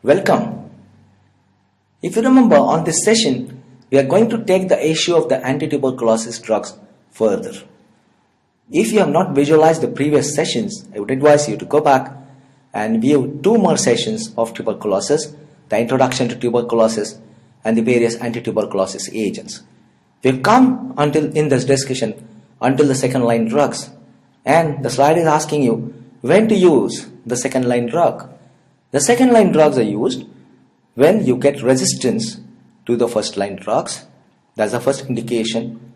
Welcome. If you remember, on this session, we are going to take the issue of the anti-tuberculosis drugs further. If you have not visualized the previous sessions, I would advise you to go back and view 2 more sessions of tuberculosis, the introduction to tuberculosis and the various anti-tuberculosis agents. We've come in this discussion until the second line drugs, and the slide is asking you when to use the second line drug. The second line drugs are used when you get resistance to the first line drugs. That's the first indication.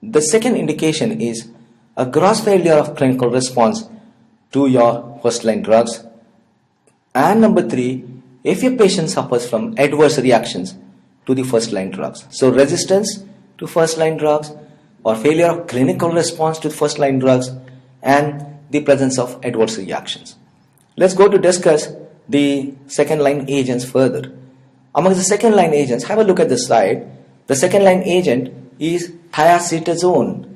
The second indication is a gross failure of clinical response to your first line drugs. And number 3, if your patient suffers from adverse reactions to the first line drugs. So resistance to first line drugs or failure of clinical response to first line drugs and the presence of adverse reactions. Let's go to discuss the second line agents further. Among the second line agents, have a look at the slide. The second line agent is thiacetazone.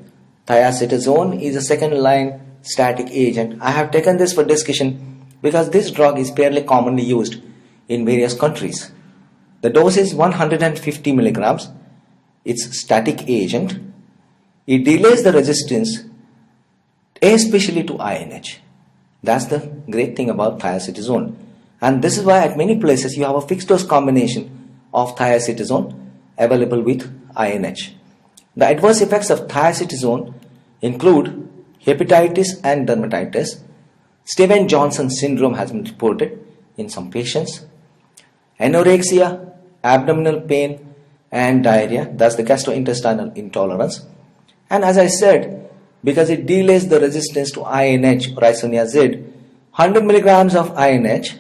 Thiacetazone is a second line static agent. I have taken this for discussion because this drug is fairly commonly used in various countries. The dose is 150 milligrams. It's static agent. It delays the resistance, especially to INH. That's the great thing about thiacetazone. And this is why at many places you have a fixed dose combination of thiacetazone available with INH. The adverse effects of thiacetazone include hepatitis and dermatitis. Stevens-Johnson syndrome has been reported in some patients. Anorexia, abdominal pain and diarrhea, that's the gastrointestinal intolerance. And as I said, because it delays the resistance to INH or isoniazid, 100 milligrams of INH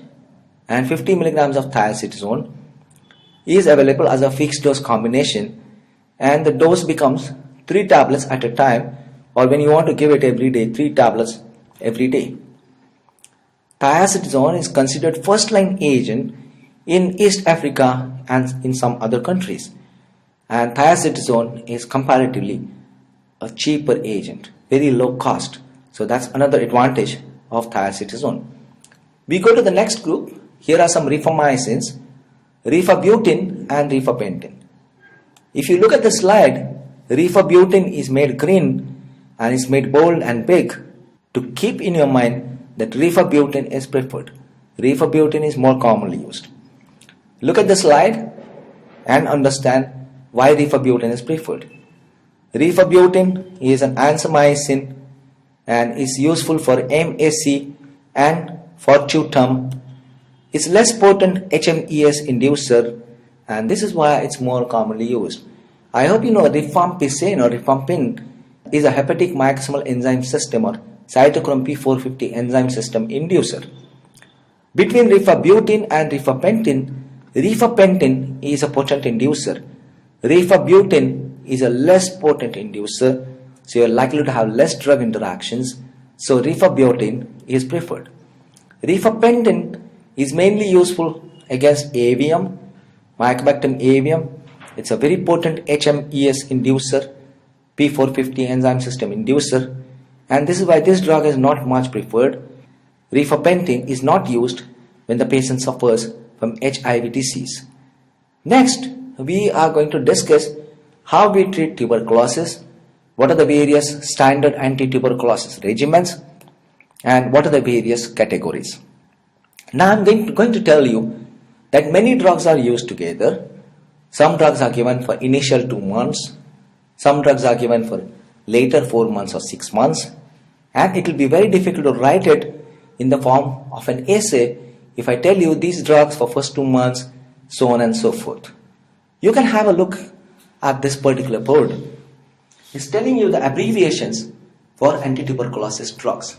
and 50 milligrams of thiacetazone is available as a fixed dose combination, and the dose becomes 3 tablets at a time, or when you want to give it every day, 3 tablets every day. Thiacetazone is considered first line agent in East Africa and in some other countries, and thiacetazone is comparatively a cheaper agent, very low cost. So that's another advantage of thiacetazone. We go to the next group. Here are some rifamycins, rifabutine and rifapentine. If you look at the slide, rifabutine is made green and is made bold and big to keep in your mind that rifabutine is preferred. Rifabutine is more commonly used. Look at the slide and understand why rifabutine is preferred. Rifabutine is an ansamycin and is useful for MSC and fortutum. It's less potent HMES inducer, and this is why it's more commonly used. I hope you know rifampicin or rifampin is a hepatic myxomal enzyme system or cytochrome P450 enzyme system inducer. Between rifabutine and rifapentine, rifapentine is a potent inducer. Rifabutine is a less potent inducer, so you're likely to have less drug interactions, so rifabutine is preferred. Rifapentine is mainly useful against avium, Mycobacterium avium. It's a very potent HMES inducer, P450 enzyme system inducer, and this is why this drug is not much preferred. Rifapentine is not used when the patient suffers from HIV disease. Next, we are going to discuss how we treat tuberculosis, what are the various standard anti-tuberculosis regimens, and what are the various categories. Now I'm going to tell you that many drugs are used together. Some drugs are given for initial 2 months, some drugs are given for later 4 months or 6 months, and it will be very difficult to write it in the form of an essay if I tell you these drugs for first 2 months, so on and so forth. You can have a look at this particular board. It's telling you the abbreviations for anti-tuberculosis drugs.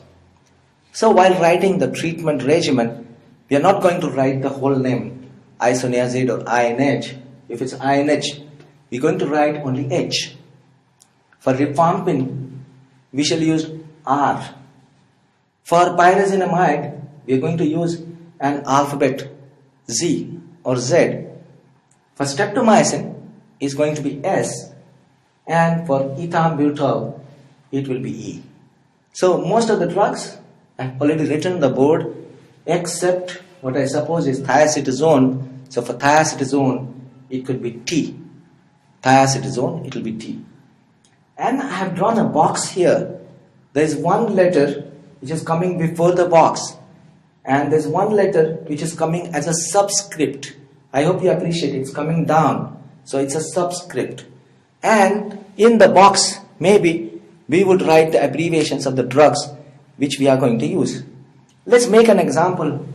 So while writing the treatment regimen, we are not going to write the whole name, isoniazid or INH. If it's INH, we're going to write only H. For rifampin, we shall use R. For pyrazinamide, we are going to use an alphabet Z or Z. For streptomycin, is going to be S, and for ethambutol, it will be E. So most of the drugs I've already written on the board except what I suppose is thiacetazone. So for thiacetazone, it could be T. Thiacetazone, it will be T. And I have drawn a box here. There is one letter which is coming before the box, and there's one letter which is coming as a subscript. I hope you appreciate it. It's coming down, so it's a subscript. And in the box, maybe we would write the abbreviations of the drugs which we are going to use. Let's make an example.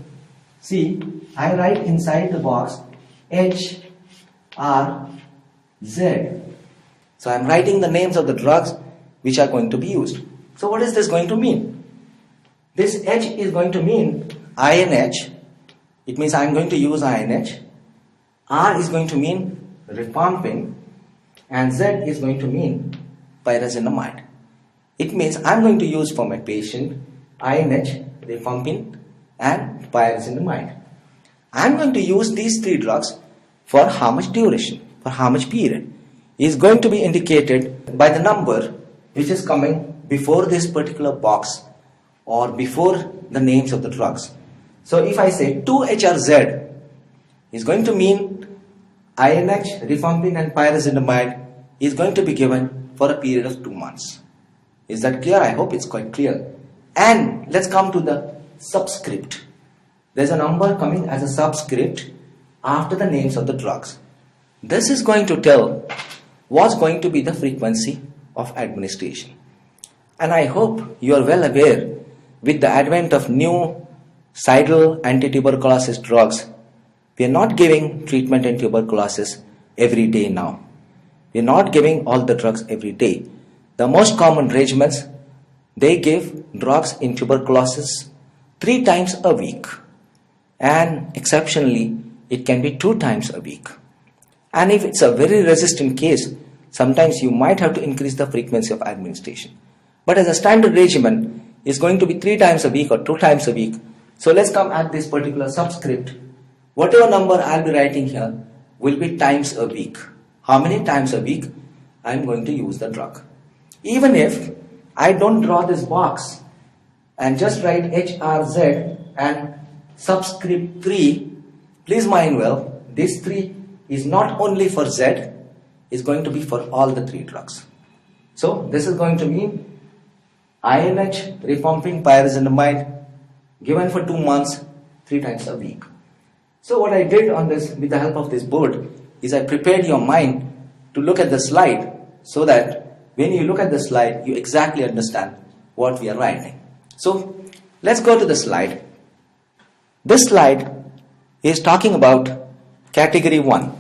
See, I write inside the box H, R, Z. So I'm writing the names of the drugs which are going to be used. So what is this going to mean? This H is going to mean INH. It means I'm going to use INH. R is going to mean rifampin, and Z is going to mean pyrazinamide. It means I'm going to use for my patient INH, rifampin, and pyrazinamide. I'm going to use these three drugs for how much duration, for how much period, is going to be indicated by the number which is coming before this particular box or before the names of the drugs. So if I say 2HRZ is going to mean INH, rifampin, and pyrazinamide is going to be given for a period of 2 months. Is that clear? I hope it's quite clear. And let's come to the subscript. There's a number coming as a subscript after the names of the drugs. This is going to tell what's going to be the frequency of administration. And I hope you are well aware, with the advent of new cidal anti-tuberculosis drugs, we are not giving treatment in tuberculosis every day now. We are not giving all the drugs every day. The most common regimens, they give drugs in tuberculosis 3 times a week. And exceptionally, it can be 2 times a week. And if it's a very resistant case, sometimes you might have to increase the frequency of administration. But as a standard regimen, it's going to be 3 times a week or 2 times a week. So let's come at this particular subscript. Whatever number I'll be writing here will be times a week. How many times a week I'm going to use the drug. Even if I don't draw this box and just write HRZ and subscript 3, please mind well, this 3 is not only for Z, it's going to be for all the 3 drugs. So this is going to mean INH, rifampin, pyrazinamide given for 2 months, 3 times a week. So what I did on this, with the help of this board, is I prepared your mind to look at the slide so that when you look at the slide, you exactly understand what we are writing. So let's go to the slide. This slide is talking about category 1.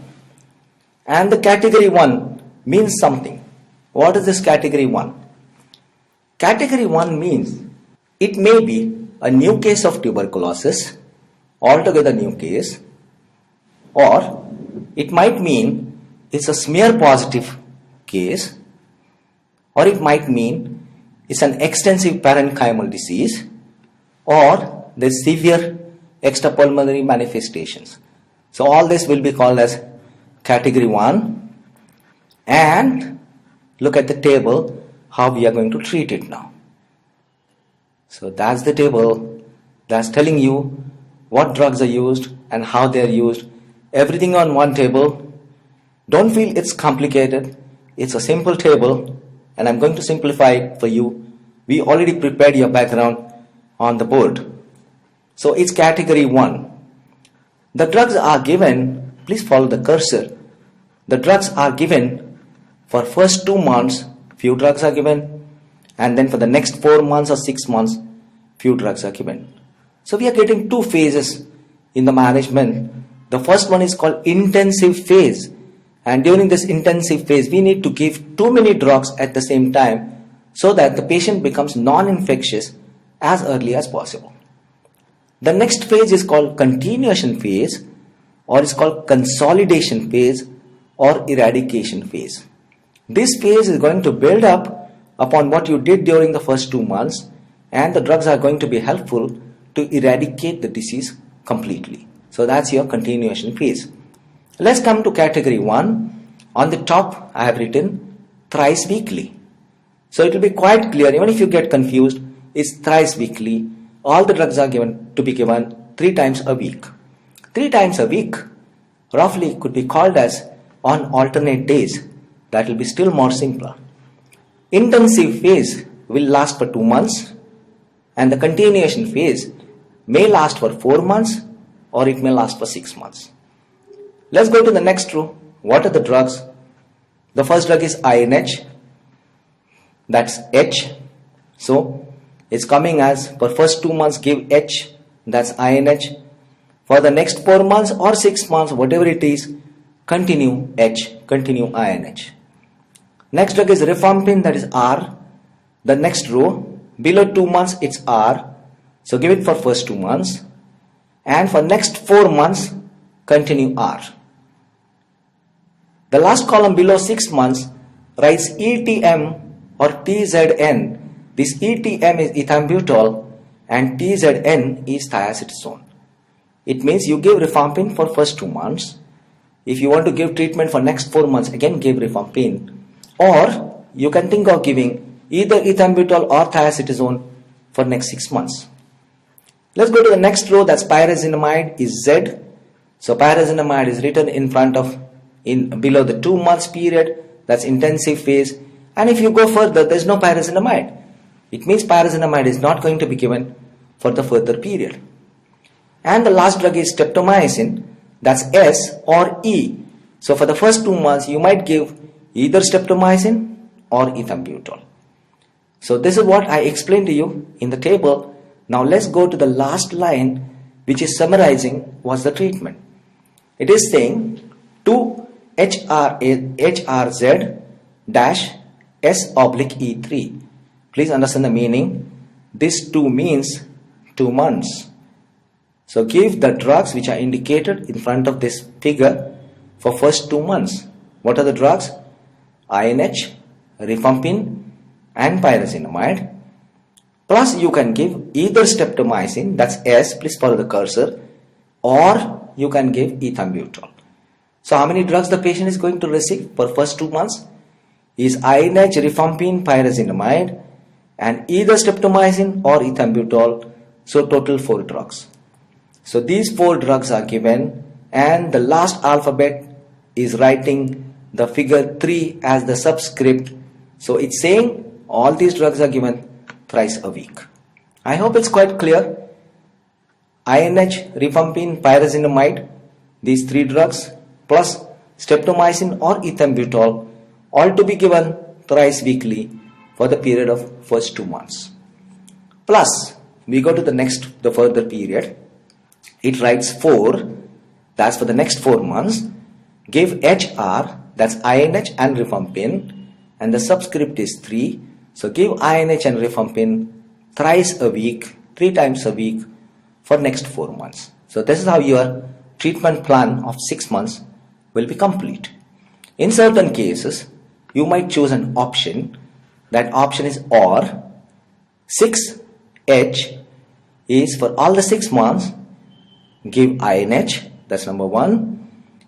And the category 1 means something. What is this category 1? Category 1 means it may be a new case of tuberculosis, altogether new case, or it might mean it's a smear positive case, or it might mean it's an extensive parenchymal disease, or there's severe extrapulmonary manifestations. So all this will be called as category 1, and look at the table how we are going to treat it now. So that's the table that's telling you what drugs are used and how they are used. Everything on one table. Don't feel it's complicated. It's a simple table, and I'm going to simplify it for you. We already prepared your background on the board. So it's category 1. The drugs are given, please follow the cursor. The drugs are given for first 2 months, few drugs are given, and then for the next 4 months or 6 months, few drugs are given. So we are getting 2 phases in the management. The first one is called intensive phase, and during this intensive phase we need to give too many drugs at the same time so that the patient becomes non-infectious as early as possible. The next phase is called continuation phase, or is called consolidation phase or eradication phase. This phase is going to build up upon what you did during the first 2 months, and the drugs are going to be helpful to eradicate the disease completely. So that's your continuation phase. Let's come to category 1. On the top I have written thrice weekly. So it will be quite clear, even if you get confused, it's thrice weekly. All the drugs are given to be given 3 times a week. 3 times a week roughly could be called as on alternate days. That will be still more simpler. Intensive phase will last for 2 months, and the continuation phase may last for 4 months, or it may last for 6 months. Let's go to the next row. What are the drugs? The first drug is INH. That's H. So it's coming as for first 2 months give H. That's INH. For the next 4 months or 6 months, whatever it is, continue H, continue INH. Next drug is Rifapentine, that is R. The next row, below 2 months it's R. So give it for first 2 months. And for next 4 months, continue R. The last column below 6 months writes ETM or TZN. This ETM is ethambutol and TZN is thiacetazone. It means you give Rifapentine for first 2 months. If you want to give treatment for next 4 months, again give Rifapentine. Or you can think of giving either ethambutol or thiacetazone for next 6 months. Let's go to the next row. That's pyrazinamide is Z. So pyrazinamide is written in front of below the 2 months period. That's intensive phase. And if you go further, there's no pyrazinamide. It means pyrazinamide is not going to be given for the further period. And the last drug is streptomycin. That's S or E. So for the first 2 months, you might give either streptomycin or ethambutol. So this is what I explained to you in the table. Now let's go to the last line, which is summarizing what's the treatment. It is saying 2 HRZ dash S/E3. Please understand the meaning. This 2 means 2 months. So give the drugs which are indicated in front of this figure for first 2 months. What are the drugs? INH, Rifapentine and pyrazinamide. Plus you can give either streptomycin, that's S, please follow the cursor, or you can give ethambutol. So how many drugs the patient is going to receive for first 2 months? Is INH, Rifapentine, pyrazinamide and either streptomycin or ethambutol. So total 4 drugs. So these 4 drugs are given, and the last alphabet is writing the figure 3 as the subscript. So it's saying all these drugs are given thrice a week. I hope it's quite clear. INH, Rifapentine, pyrazinamide, these 3 drugs plus streptomycin or ethambutol, all to be given thrice weekly for the period of first 2 months. Plus we go to the further period. It writes 4, that's for the next 4 months. Give HR, that's INH and Rifapentine, and the subscript is 3. So give INH and Rifapentine thrice a week, 3 times a week for next 4 months. So this is how your treatment plan of 6 months will be complete. In certain cases, you might choose an option. That option is OR. 6H is for all the 6 months. Give INH, that's number 1,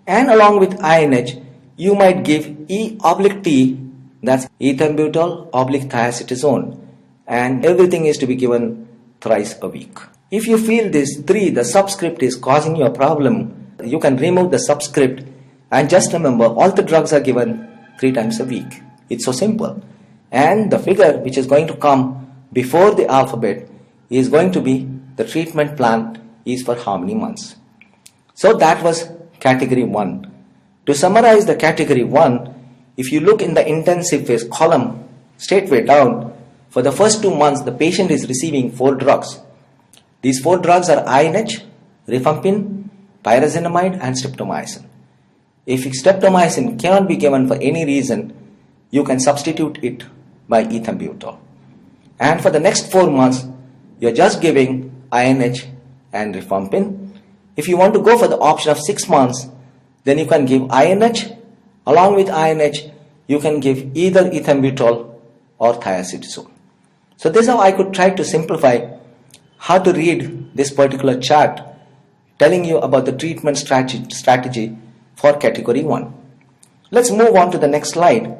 and along with INH you might give E/T, that's ethambutol/thiacetazone, and everything is to be given thrice a week. If you feel this 3, the subscript is causing you a problem, you can remove the subscript and just remember all the drugs are given 3 times a week. It's so simple. And the figure which is going to come before the alphabet is going to be the treatment plan is for how many months. So that was category 1. To summarize the category 1, if you look in the intensive phase column straightway down, for the first 2 months the patient is receiving 4 drugs. These 4 drugs are INH, Rifapentine, pyrazinamide and streptomycin. If streptomycin cannot be given for any reason, you can substitute it by ethambutol. And for the next 4 months, you are just giving INH and Rifapentine. If you want to go for the option of 6 months, then you can give INH. Along with INH, you can give either ethambutol or thiacetazone. So this is how I could try to simplify how to read this particular chart telling you about the treatment strategy for category 1. Let's move on to the next slide,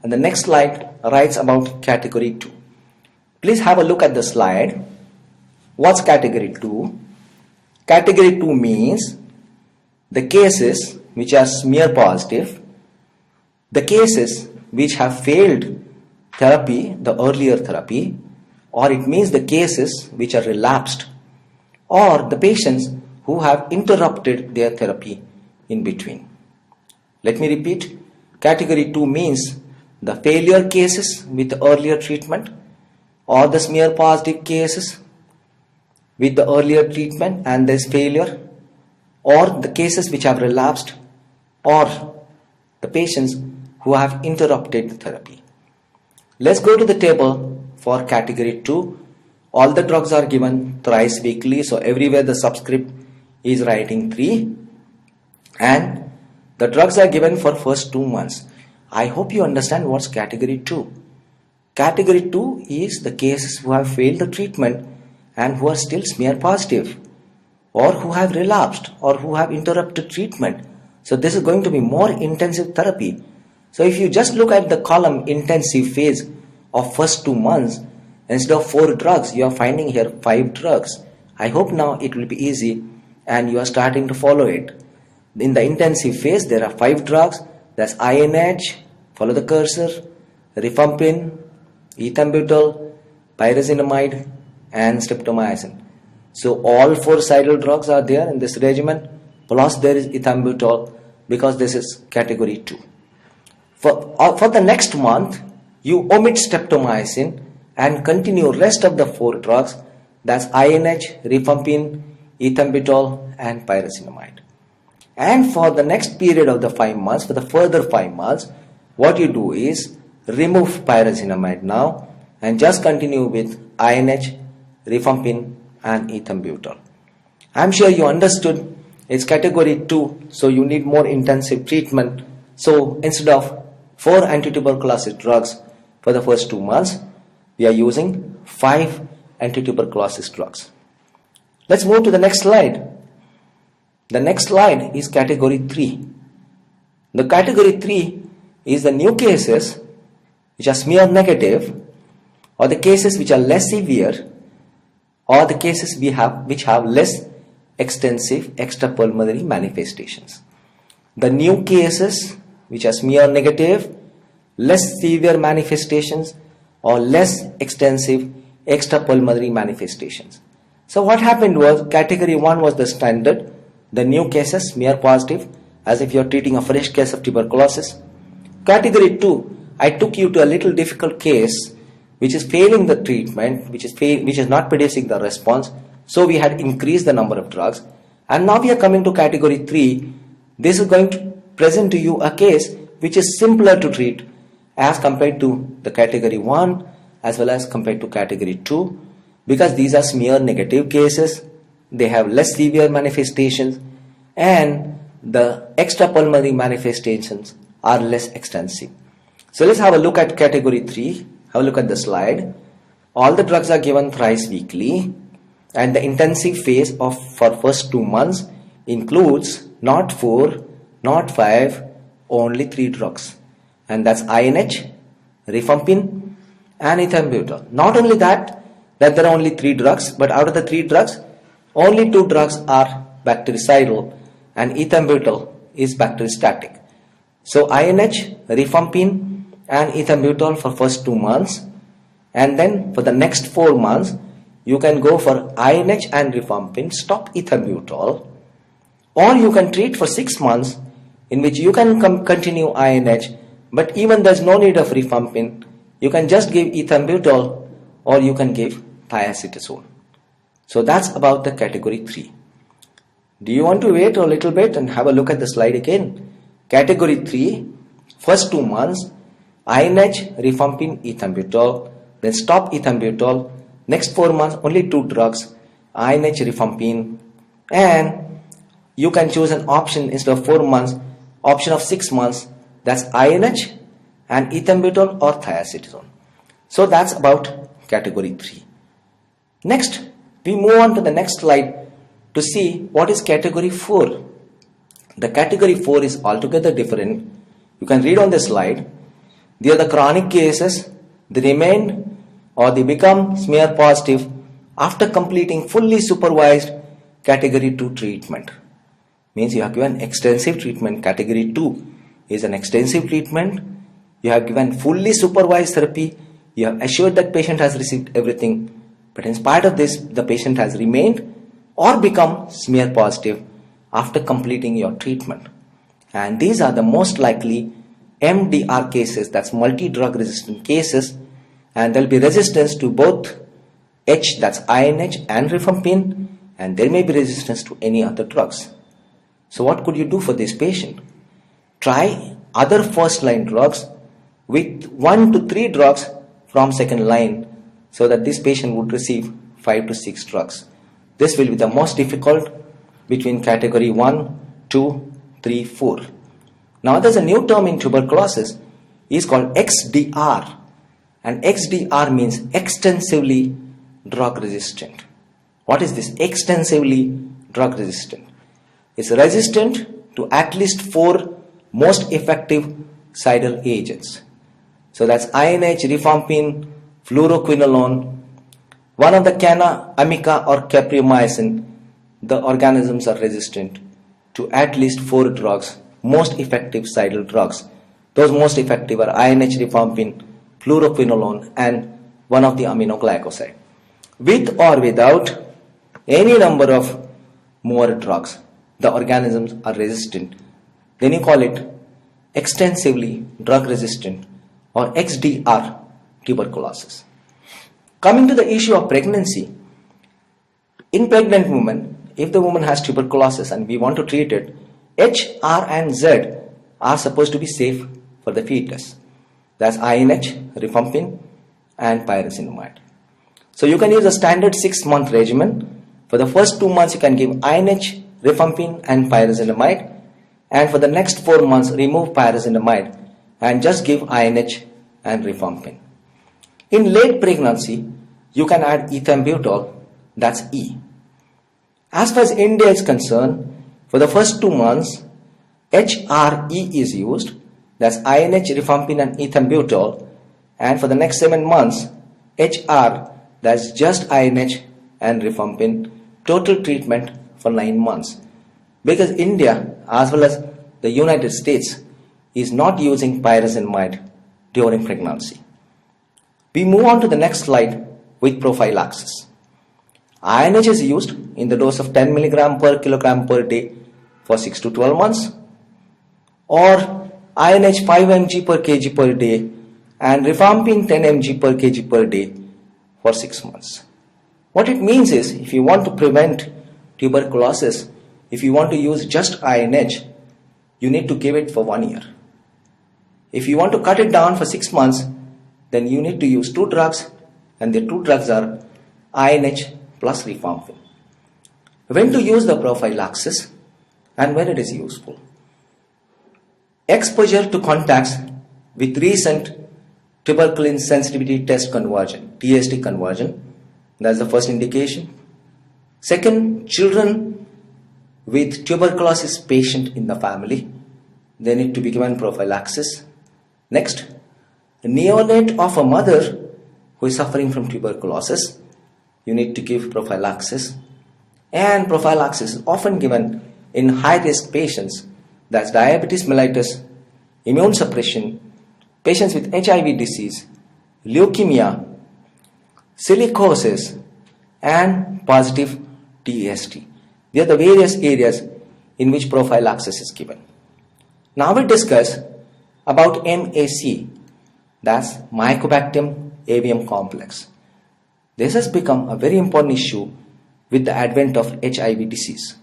and the next slide writes about category 2. Please have a look at the slide. What's category 2? Category 2 means the cases which are smear positive, the cases which have failed therapy, the earlier therapy, or it means the cases which are relapsed, or the patients who have interrupted their therapy in between. Let me repeat. Category 2 means the failure cases with earlier treatment, or the smear positive cases with the earlier treatment and there is failure, or the cases which have relapsed, or the patients who have interrupted the therapy. Let's go to the table for category 2. All the drugs are given thrice weekly, so everywhere the subscript is writing 3, and the drugs are given for first 2 months. I hope you understand what's category 2. Category 2 is the cases who have failed the treatment and who are still smear positive, or who have relapsed, or who have interrupted treatment. So this is going to be more intensive therapy. So if you just look at the column intensive phase of first 2 months, instead of 4 drugs, you are finding here 5 drugs. I hope now it will be easy and you are starting to follow it. In the intensive phase, there are 5 drugs. That's INH, follow the cursor, rifapentine, ethambutol, pyrazinamide, and streptomycin. So all 4 cidal drugs are there in this regimen, plus there is ethambutol, because this is category 2. For the next month, you omit streptomycin and continue rest of the 4 drugs, that's INH, rifapentine, ethambutol, and pyrazinamide. And for the next period of the 5 months, for the further 5 months, what you do is remove pyrazinamide now and just continue with INH, rifapentine, and ethambutol. I'm sure you understood it's category 2, so you need more intensive treatment. So instead of 4 antituberculosis drugs for the first 2 months, we are using 5 antituberculosis drugs. Let's move to the next slide. The next slide is category 3. The category 3 is the new cases which are smear negative, or the cases which are less severe, or the cases which have less extensive extrapulmonary manifestations. The new cases which are smear negative, less severe manifestations, or less extensive extrapulmonary manifestations. So what happened was, category 1 was the standard, the new cases smear positive, as if you are treating a fresh case of tuberculosis. Category 2, I took you to a little difficult case which is failing the treatment, which is not producing the response, so we had increased the number of drugs. And now we are coming to category 3. This is going to present to you a case which is simpler to treat as compared to the category 1 as well as compared to category 2, because these are smear negative cases, they have less severe manifestations, and the extrapulmonary manifestations are less extensive. So let's have a look at category 3. Have a look at the slide. All the drugs are given thrice weekly, and the intensive phase for first 2 months includes not 4, not 5, only 3 drugs, and that's INH, rifapentine, and ethambutol. Not only that there are only 3 drugs, but out of the 3 drugs, only 2 drugs are bactericidal and ethambutol is bacteriostatic. So INH, rifapentine, and ethambutol for first 2 months, and then for the next 4 months you can go for INH and rifapentine, stop ethambutol, or you can treat for 6 months in which you can continue INH, but even there's no need of rifapentine, you can just give ethambutol or you can give thiacetazone. So that's about the category 3. Do you want to wait a little bit and have a look at the slide again? Category 3, first 2 months, INH, rifapentine, ethambutol, then stop ethambutol. Next 4 months, only 2 drugs, INH, rifapentine, and you can choose an option instead of 4 months, option of 6 months, that's INH and ethambutol or thiacetazone. So that's about category 3. Next, we move on to the next slide to see what is category 4. The category 4 is altogether different. You can read on the slide. They are the chronic cases. They remain or they become smear positive after completing fully supervised category 2 treatment. Means you have given extensive treatment. Category 2 is an extensive treatment. You have given fully supervised therapy. You have assured that patient has received everything. But in spite of this, the patient has remained or become smear positive after completing your treatment. And these are the most likely MDR cases, that's multi-drug resistant cases, and there will be resistance to both H, that's INH, and rifampin, and there may be resistance to any other drugs. So what could you do for this patient? Try other first line drugs with 1 to 3 drugs from second line, so that this patient would receive 5 to 6 drugs. This will be the most difficult between category 1, 2, 3, 4. Now there's a new term in tuberculosis, is called XDR, and XDR means extensively drug resistant. What is this extensively drug resistant? It's resistant to at least 4 most effective cidal agents. So that's INH, rifampin, fluoroquinolone, one of the cana, amica or capreomycin. The organisms are resistant to at least 4 drugs, most effective cidal drugs. Those most effective are INH, rifampin, fluoroquinolone, and one of the aminoglycoside. With or without any number of more drugs, the organisms are resistant. Then you call it extensively drug resistant or XDR tuberculosis. Coming to the issue of pregnancy, in pregnant women, if the woman has tuberculosis and we want to treat it, H, R and Z are supposed to be safe for the fetus. That's INH, rifampin and pyrazinamide. So you can use a standard 6-month regimen. For the first 2 months you can give INH, rifampin and pyrazinamide, and for the next 4 months remove pyrazinamide and just give INH and rifampin. In late pregnancy, you can add ethambutol, that's E. As far as India is concerned, for the first 2 months, HRE is used, that's INH, rifampin and ethambutol, and for the next 7 months, HR, that's just INH and rifampin, total treatment for 9 months. Because India, as well as the United States, is not using pyrazinamide during pregnancy. We move on to the next slide with prophylaxis. INH is used in the dose of 10 mg per kilogram per day for 6 to 12 months, or INH 5 mg per kg per day and rifampin 10 mg per kg per day for 6 months. What it means is, if you want to prevent tuberculosis, if you want to use just INH, you need to give it for 1 year. If you want to cut it down for 6 months, then you need to use 2 drugs, and the 2 drugs are INH plus rifampin. When to use the prophylaxis and when it is useful. Exposure to contacts with recent tuberculin sensitivity test conversion, TST conversion, that's the first indication. Second, children with tuberculosis patient in the family, they need to be given prophylaxis. Next, a neonate of a mother who is suffering from tuberculosis, you need to give prophylaxis. And prophylaxis is often given in high-risk patients, that's diabetes mellitus, immune suppression, patients with HIV disease, leukemia, silicosis, and positive TST. These are the various areas in which prophylaxis is given. Now we discuss about MAC, that's Mycobacterium avium complex. This has become a very important issue with the advent of HIV disease.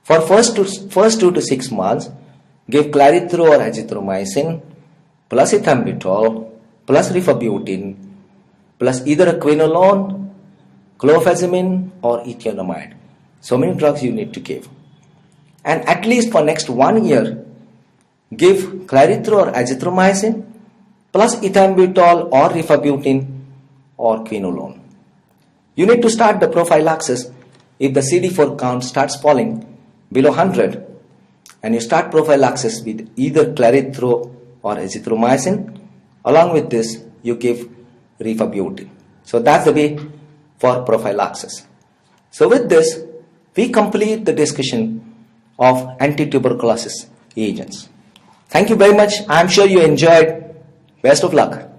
For first 2 to 6 months, give clarithrol or azithromycin plus ethambutol plus rifabutine plus either a quinolone, clofazimine or ethionamide. So many drugs you need to give. And at least for next 1 year, give clarithrol or azithromycin plus ethambutol or rifabutine or quinolone. You need to start the prophylaxis if the CD4 count starts falling below 100, and you start prophylaxis with either clarithrol or azithromycin. Along with this, you give rifabutine. So that's the way for prophylaxis. So with this, we complete the discussion of anti-tuberculosis agents. Thank you very much. I am sure you enjoyed. Best of luck.